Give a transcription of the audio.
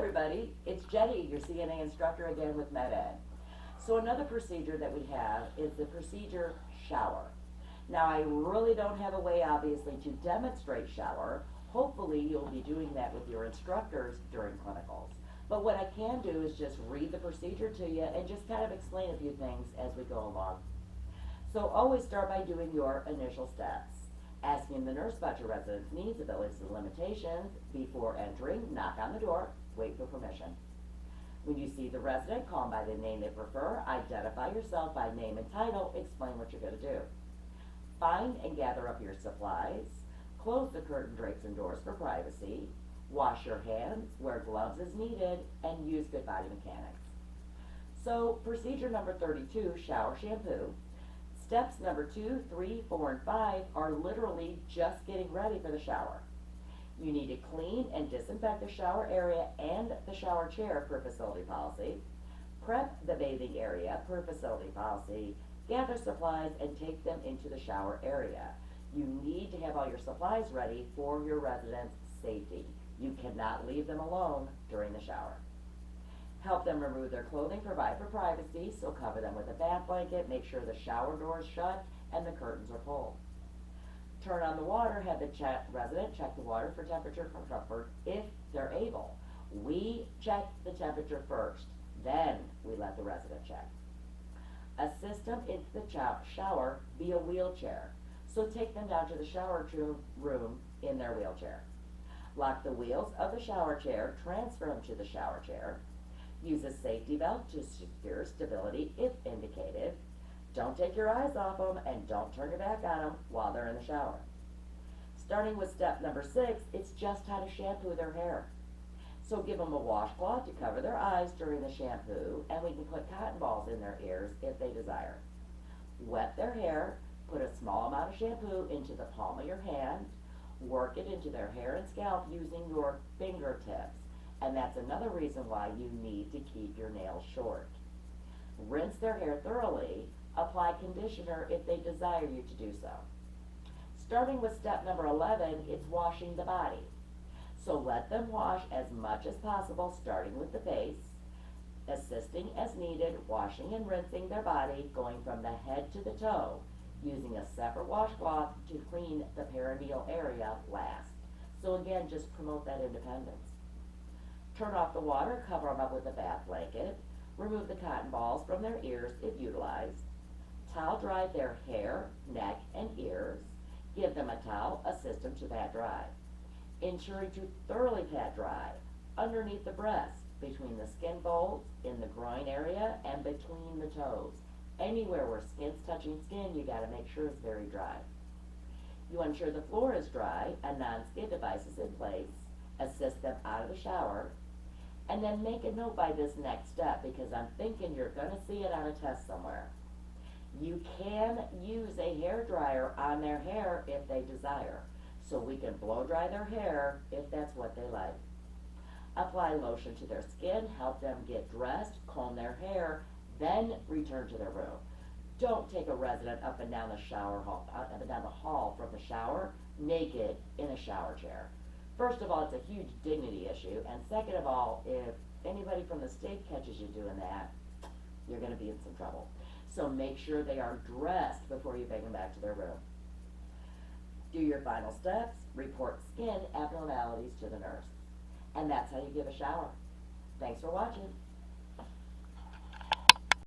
everybody, it's Jenny, your CNA instructor again with MedEd. So another procedure that we have is the procedure shower. Now I really don't have a way obviously to demonstrate shower. Hopefully you'll be doing that with your instructors during clinicals. But what I can do is just read the procedure to you and just kind of explain a few things as we go along. So always start by doing your initial steps. Asking the nurse about your resident's needs, abilities, and limitations. Before entering, knock on the door, wait for permission. When you see the resident, call them by the name they prefer, identify yourself by name and title, explain what you're going to do. Find and gather up your supplies, close the curtain drapes and doors for privacy, wash your hands, wear gloves as needed, and use good body mechanics. So procedure number 32, shower shampoo. Steps number 2, 3, 4, and 5 are literally just getting ready for the shower. You need to clean and disinfect the shower area and the shower chair per facility policy. Prep the bathing area per facility policy. Gather supplies and take them into the shower area. You need to have all your supplies ready for your residents' safety. You cannot leave them alone during the shower. Help them remove their clothing, provide for privacy, so cover them with a bath blanket, make sure the shower door is shut and the curtains are pulled. Turn on the water, have the resident check the water for temperature for comfort if they're able. We check the temperature first, then we let the resident check. Assist them into the shower via wheelchair, so take them down to the shower room in their wheelchair. Lock the wheels of the shower chair, transfer them to the shower chair. Use a safety belt to secure stability if indicated. Don't take your eyes off them and don't turn your back on them while they're in the shower. Starting with step number 6, it's just how to shampoo their hair. So give them a washcloth to cover their eyes during the shampoo, and we can put cotton balls in their ears if they desire. Wet their hair, put a small amount of shampoo into the palm of your hand, work it into their hair and scalp using your fingertips. And that's another reason why you need to keep your nails short. Rinse their hair thoroughly. Apply conditioner if they desire you to do so. Starting with step number 11, it's washing the body. So let them wash as much as possible, starting with the face, assisting as needed, washing and rinsing their body, going from the head to the toe, using a separate washcloth to clean the perineal area last. So again, just promote that independence. Turn off the water, cover them up with a bath blanket, remove the cotton balls from their ears if utilized, towel dry their hair, neck, and ears, give them a towel, assist them to pat dry. Ensuring to thoroughly pat dry underneath the breast, between the skin folds, in the groin area, and between the toes. Anywhere where skin's touching skin, you gotta make sure it's very dry. You ensure the floor is dry, a non-skid device is in place, assist them out of the shower, and then make a note by this next step because I'm thinking you're going to see it on a test somewhere. You can use a hair dryer on their hair if they desire, so we can blow dry their hair if that's what they like. Apply lotion to their skin, help them get dressed, comb their hair, then return to their room. Don't take a resident up and down the shower hall, up and down the hall from the shower naked in a shower chair. First of all, it's a huge dignity issue, and second of all, if anybody from the state catches you doing that, you're going to be in some trouble. So make sure they are dressed before you bring them back to their room. Do your final steps, report skin abnormalities to the nurse. And that's how you give a shower. Thanks for watching.